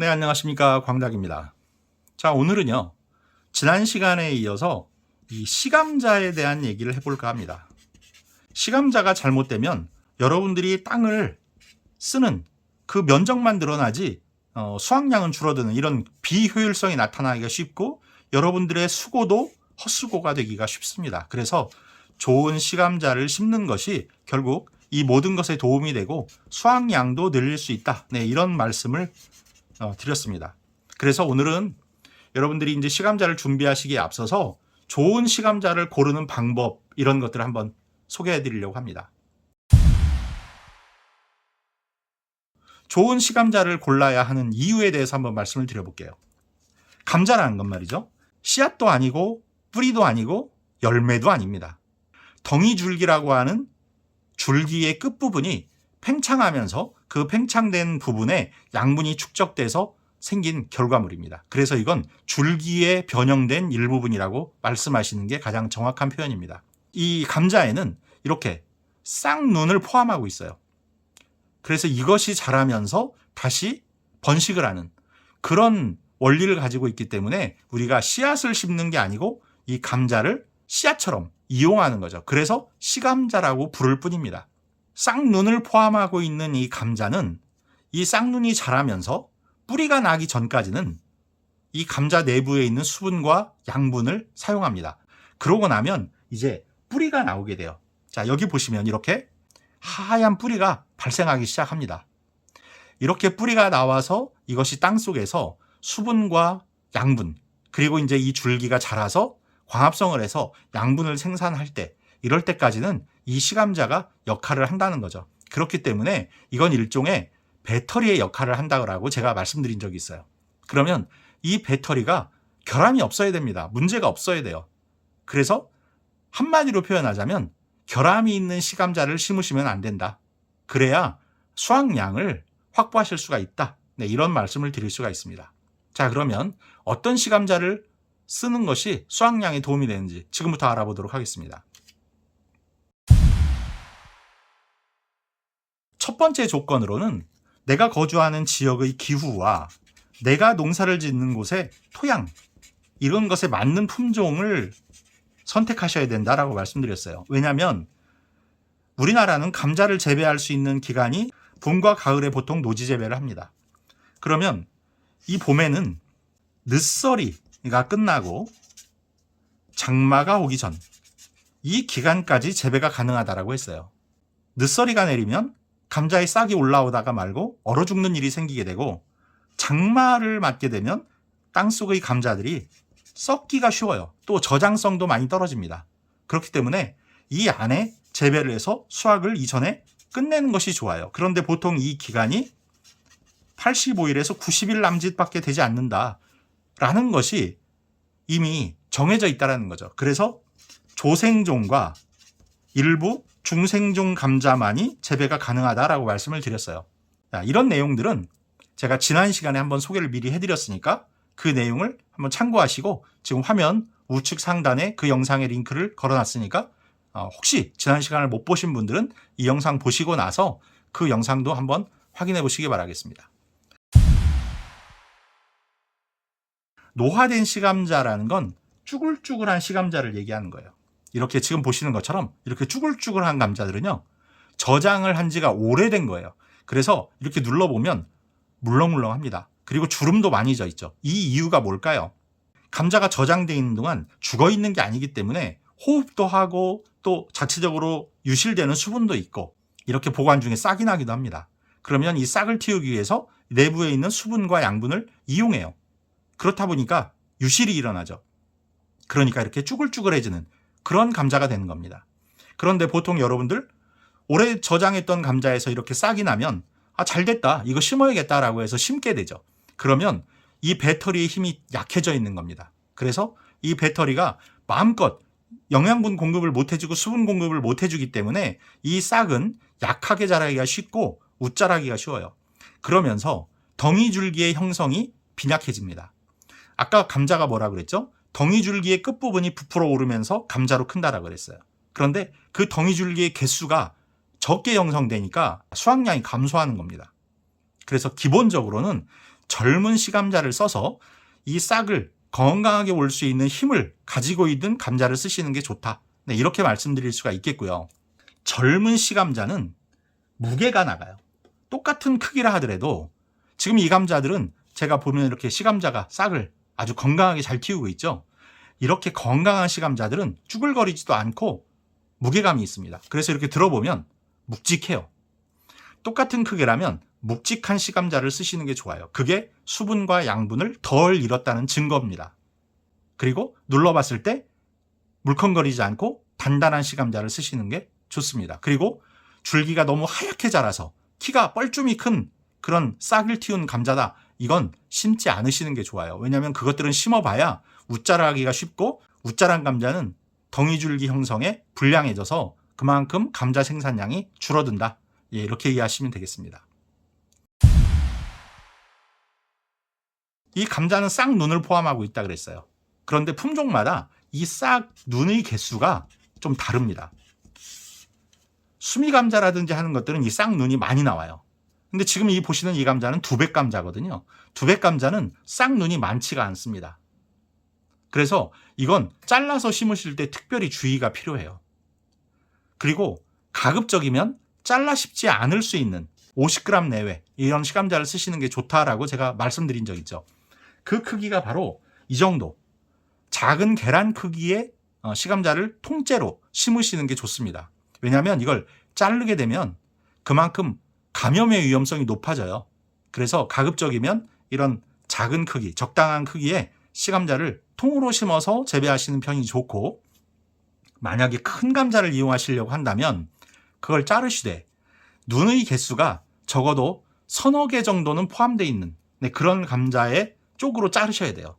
네, 안녕하십니까. 광닭입니다. 자, 오늘은요, 지난 시간에 이어서 이 시감자에 대한 얘기를 해볼까 합니다. 시감자가 잘못되면 여러분들이 땅을 쓰는 그 면적만 늘어나지 수확량은 줄어드는 이런 비효율성이 나타나기가 쉽고 여러분들의 수고도 헛수고가 되기가 쉽습니다. 그래서 좋은 시감자를 심는 것이 결국 이 모든 것에 도움이 되고 수확량도 늘릴 수 있다. 네, 이런 말씀을 드렸습니다. 그래서 오늘은 여러분들이 이제 시감자를 준비하시기에 앞서서 좋은 시감자를 고르는 방법 이런 것들을 한번 소개해 드리려고 합니다. 좋은 시감자를 골라야 하는 이유에 대해서 한번 말씀을 드려볼게요. 감자라는 건 말이죠. 씨앗도 아니고 뿌리도 아니고 열매도 아닙니다. 덩이줄기라고 하는 줄기의 끝부분이 팽창하면서 그 팽창된 부분에 양분이 축적돼서 생긴 결과물입니다. 그래서 이건 줄기에 변형된 일부분이라고 말씀하시는 게 가장 정확한 표현입니다. 이 감자에는 이렇게 쌍눈을 포함하고 있어요. 그래서 이것이 자라면서 다시 번식을 하는 그런 원리를 가지고 있기 때문에 우리가 씨앗을 심는 게 아니고 이 감자를 씨앗처럼 이용하는 거죠. 그래서 시감자라고 부를 뿐입니다. 쌍눈을 포함하고 있는 이 감자는 이 쌍눈이 자라면서 뿌리가 나기 전까지는 이 감자 내부에 있는 수분과 양분을 사용합니다. 그러고 나면 이제 뿌리가 나오게 돼요. 자, 여기 보시면 이렇게 하얀 뿌리가 발생하기 시작합니다. 이렇게 뿌리가 나와서 이것이 땅 속에서 수분과 양분, 그리고 이제 이 줄기가 자라서 광합성을 해서 양분을 생산할 때, 이럴 때까지는 이 시감자가 역할을 한다는 거죠. 그렇기 때문에 이건 일종의 배터리의 역할을 한다고 제가 말씀드린 적이 있어요. 그러면 이 배터리가 결함이 없어야 됩니다. 문제가 없어야 돼요. 그래서 한마디로 표현하자면 결함이 있는 시감자를 심으시면 안 된다. 그래야 수확량을 확보하실 수가 있다. 네, 이런 말씀을 드릴 수가 있습니다. 자, 그러면 어떤 시감자를 쓰는 것이 수확량에 도움이 되는지 지금부터 알아보도록 하겠습니다. 첫 번째 조건으로는 내가 거주하는 지역의 기후와 내가 농사를 짓는 곳의 토양, 이런 것에 맞는 품종을 선택하셔야 된다라고 말씀드렸어요. 왜냐하면 우리나라는 감자를 재배할 수 있는 기간이 봄과 가을에 보통 노지 재배를 합니다. 그러면 이 봄에는 늦서리가 끝나고 장마가 오기 전 이 기간까지 재배가 가능하다라고 했어요. 늦서리가 내리면 감자에 싹이 올라오다가 말고 얼어 죽는 일이 생기게 되고, 장마를 맞게 되면 땅속의 감자들이 썩기가 쉬워요. 또 저장성도 많이 떨어집니다. 그렇기 때문에 이 안에 재배를 해서 수확을 이전에 끝내는 것이 좋아요. 그런데 보통 이 기간이 85일에서 90일 남짓밖에 되지 않는다라는 것이 이미 정해져 있다는 거죠. 그래서 조생종과 일부 중생종 감자만이 재배가 가능하다라고 말씀을 드렸어요. 자, 이런 내용들은 제가 지난 시간에 한번 소개를 미리 해드렸으니까 그 내용을 한번 참고하시고, 지금 화면 우측 상단에 그 영상의 링크를 걸어놨으니까 혹시 지난 시간을 못 보신 분들은 이 영상 보시고 나서 그 영상도 한번 확인해 보시기 바라겠습니다. 노화된 시감자라는 건 쭈글쭈글한 시감자를 얘기하는 거예요. 이렇게 지금 보시는 것처럼 이렇게 쭈글쭈글한 감자들은요, 저장을 한 지가 오래된 거예요. 그래서 이렇게 눌러보면 물렁물렁합니다. 그리고 주름도 많이 져 있죠. 이 이유가 뭘까요? 감자가 저장되어 있는 동안 죽어 있는 게 아니기 때문에 호흡도 하고 또 자체적으로 유실되는 수분도 있고 이렇게 보관 중에 싹이 나기도 합니다. 그러면 이 싹을 틔우기 위해서 내부에 있는 수분과 양분을 이용해요. 그렇다 보니까 유실이 일어나죠. 그러니까 이렇게 쭈글쭈글해지는 그런 감자가 되는 겁니다. 그런데 보통 여러분들 오래 저장했던 감자에서 이렇게 싹이 나면 잘 됐다, 이거 심어야겠다라고 해서 심게 되죠. 그러면 이 배터리의 힘이 약해져 있는 겁니다. 그래서 이 배터리가 마음껏 영양분 공급을 못 해주고 수분 공급을 못 해주기 때문에 이 싹은 약하게 자라기가 쉽고 웃자라기가 쉬워요. 그러면서 덩이줄기의 형성이 빈약해집니다. 아까 감자가 뭐라 그랬죠? 덩이줄기의 끝부분이 부풀어 오르면서 감자로 큰다라고 그랬어요. 그런데 그 덩이줄기의 개수가 적게 형성되니까 수확량이 감소하는 겁니다. 그래서 기본적으로는 젊은 시감자를 써서 이 싹을 건강하게 올 수 있는 힘을 가지고 있는 감자를 쓰시는 게 좋다. 네, 이렇게 말씀드릴 수가 있겠고요. 젊은 시감자는 무게가 나가요. 똑같은 크기라 하더라도 지금 이 감자들은 제가 보면 이렇게 시감자가 싹을 아주 건강하게 잘 틔우고 있죠. 이렇게 건강한 시감자들은 쭈글거리지도 않고 무게감이 있습니다. 그래서 이렇게 들어보면 묵직해요. 똑같은 크기라면 묵직한 시감자를 쓰시는 게 좋아요. 그게 수분과 양분을 덜 잃었다는 증거입니다. 그리고 눌러봤을 때 물컹거리지 않고 단단한 시감자를 쓰시는 게 좋습니다. 그리고 줄기가 너무 하얗게 자라서 키가 뻘쭘이 큰 그런 싹을 틔운 감자다. 이건 심지 않으시는 게 좋아요. 왜냐하면 그것들은 심어봐야 웃자라기가 쉽고 웃자란 감자는 덩이줄기 형성에 불량해져서 그만큼 감자 생산량이 줄어든다. 예, 이렇게 이해하시면 되겠습니다. 이 감자는 싹 눈을 포함하고 있다 그랬어요. 그런데 품종마다 이 싹 눈의 개수가 좀 다릅니다. 수미 감자라든지 하는 것들은 이 싹 눈이 많이 나와요. 근데 지금 이 보시는 이 감자는 두백 감자거든요. 두백 감자는 싹 눈이 많지가 않습니다. 그래서 이건 잘라서 심으실 때 특별히 주의가 필요해요. 그리고 가급적이면 잘라 심지 않을 수 있는 50g 내외 이런 시감자를 쓰시는 게 좋다라고 제가 말씀드린 적 있죠. 그 크기가 바로 이 정도 작은 계란 크기의 시감자를 통째로 심으시는 게 좋습니다. 왜냐하면 이걸 자르게 되면 그만큼 감염의 위험성이 높아져요. 그래서 가급적이면 이런 작은 크기, 적당한 크기의 시감자를 통으로 심어서 재배하시는 편이 좋고, 만약에 큰 감자를 이용하시려고 한다면 그걸 자르시되 눈의 개수가 적어도 서너 개 정도는 포함되어 있는 그런 감자의 쪽으로 자르셔야 돼요.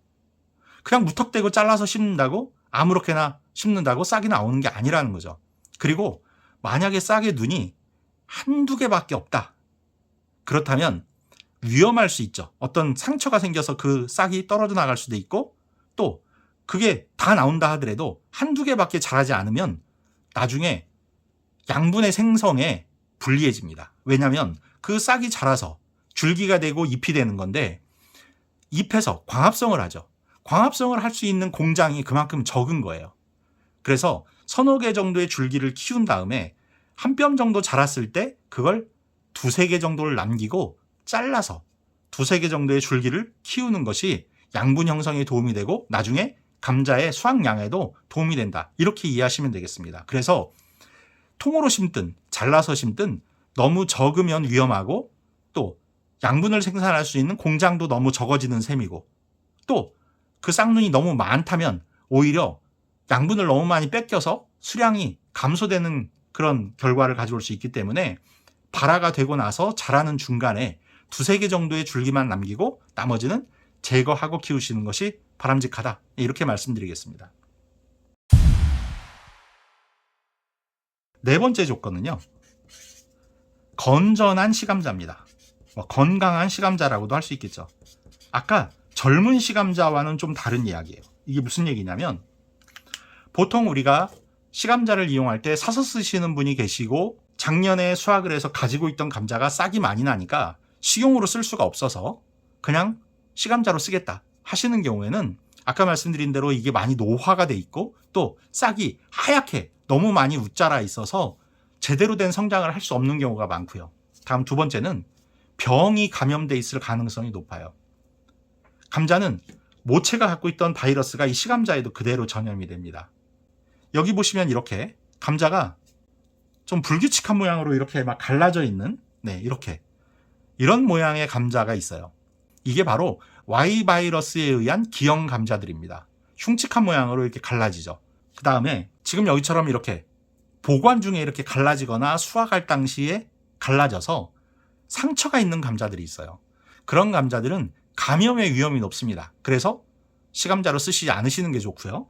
그냥 무턱대고 잘라서 심는다고 아무렇게나 심는다고 싹이 나오는 게 아니라는 거죠. 그리고 만약에 싹의 눈이 한두 개밖에 없다. 그렇다면 위험할 수 있죠. 어떤 상처가 생겨서 그 싹이 떨어져 나갈 수도 있고, 또 그게 다 나온다 하더라도 한두 개밖에 자라지 않으면 나중에 양분의 생성에 불리해집니다. 왜냐하면 그 싹이 자라서 줄기가 되고 잎이 되는 건데 잎에서 광합성을 하죠. 광합성을 할 수 있는 공장이 그만큼 적은 거예요. 그래서 서너 개 정도의 줄기를 키운 다음에 한 뼘 정도 자랐을 때 그걸 두세 개 정도를 남기고 잘라서 두세 개 정도의 줄기를 키우는 것이 양분 형성에 도움이 되고 나중에 감자의 수확량에도 도움이 된다. 이렇게 이해하시면 되겠습니다. 그래서 통으로 심든 잘라서 심든 너무 적으면 위험하고, 또 양분을 생산할 수 있는 공장도 너무 적어지는 셈이고, 또 그 쌍눈이 너무 많다면 오히려 양분을 너무 많이 뺏겨서 수량이 감소되는 그런 결과를 가져올 수 있기 때문에 발화가 되고 나서 자라는 중간에 두세 개 정도의 줄기만 남기고 나머지는 제거하고 키우시는 것이 바람직하다. 이렇게 말씀드리겠습니다. 네 번째 조건은요, 건전한 시감자입니다. 건강한 시감자라고도 할 수 있겠죠. 아까 젊은 시감자와는 좀 다른 이야기예요. 이게 무슨 얘기냐면, 보통 우리가 시감자를 이용할 때 사서 쓰시는 분이 계시고 작년에 수확을 해서 가지고 있던 감자가 싹이 많이 나니까 식용으로 쓸 수가 없어서 그냥 시감자로 쓰겠다 하시는 경우에는 아까 말씀드린 대로 이게 많이 노화가 돼 있고 또 싹이 하얗게 너무 많이 웃자라 있어서 제대로 된 성장을 할 수 없는 경우가 많고요. 다음 두 번째는 병이 감염돼 있을 가능성이 높아요. 감자는 모체가 갖고 있던 바이러스가 이 시감자에도 그대로 전염이 됩니다. 여기 보시면 이렇게 감자가 좀 불규칙한 모양으로 이렇게 막 갈라져 있는, 이런 모양의 감자가 있어요. 이게 바로 Y 바이러스에 의한 기형 감자들입니다. 흉측한 모양으로 이렇게 갈라지죠. 그 다음에 지금 여기처럼 이렇게 보관 중에 이렇게 갈라지거나 수확할 당시에 갈라져서 상처가 있는 감자들이 있어요. 그런 감자들은 감염의 위험이 높습니다. 그래서 시감자로 쓰시지 않으시는 게 좋고요.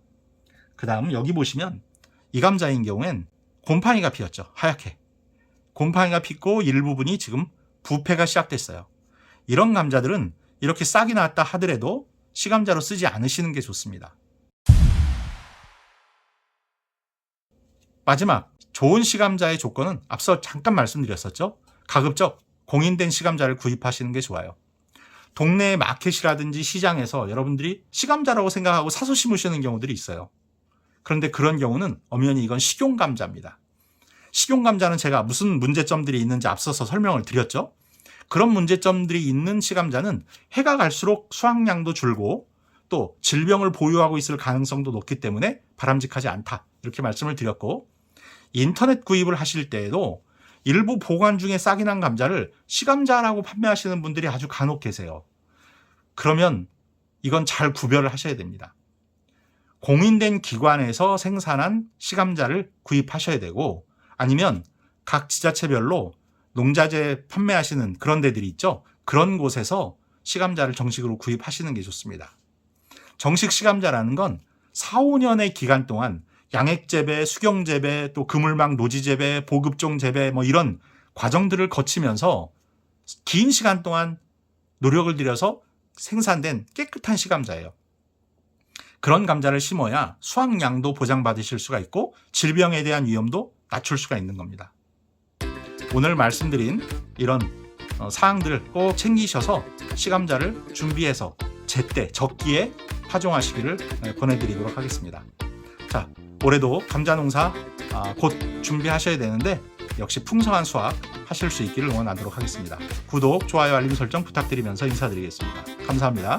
그 다음 여기 보시면 이 감자인 경우엔 곰팡이가 피었죠. 하얗게. 곰팡이가 피고 일부분이 지금 부패가 시작됐어요. 이런 감자들은 이렇게 싹이 났다 하더라도 시감자로 쓰지 않으시는 게 좋습니다. 마지막 좋은 시감자의 조건은 앞서 잠깐 말씀드렸었죠. 가급적 공인된 시감자를 구입하시는 게 좋아요. 동네 마켓이라든지 시장에서 여러분들이 시감자라고 생각하고 사서 심으시는 경우들이 있어요. 그런데 그런 경우는 엄연히 이건 식용감자입니다. 식용감자는 제가 무슨 문제점들이 있는지 앞서서 설명을 드렸죠. 그런 문제점들이 있는 시감자는 해가 갈수록 수확량도 줄고 또 질병을 보유하고 있을 가능성도 높기 때문에 바람직하지 않다, 이렇게 말씀을 드렸고, 인터넷 구입을 하실 때에도 일부 보관 중에 싹이 난 감자를 시감자라고 판매하시는 분들이 아주 간혹 계세요. 그러면 이건 잘 구별을 하셔야 됩니다. 공인된 기관에서 생산한 시감자를 구입하셔야 되고, 아니면 각 지자체별로 농자재 판매하시는 그런 데들이 있죠. 그런 곳에서 시감자를 정식으로 구입하시는 게 좋습니다. 정식 시감자라는 건 4, 5년의 기간 동안 양액재배, 수경재배, 또 그물망 노지재배, 보급종 재배 뭐 이런 과정들을 거치면서 긴 시간 동안 노력을 들여서 생산된 깨끗한 시감자예요. 그런 감자를 심어야 수확량도 보장받으실 수가 있고 질병에 대한 위험도 낮출 수가 있는 겁니다. 오늘 말씀드린 이런 사항들을 꼭 챙기셔서 시감자를 준비해서 제때 적기에 파종하시기를 권해드리도록 하겠습니다. 자, 올해도 감자 농사 곧 준비하셔야 되는데 역시 풍성한 수확 하실 수 있기를 응원하도록 하겠습니다. 구독, 좋아요, 알림 설정 부탁드리면서 인사드리겠습니다. 감사합니다.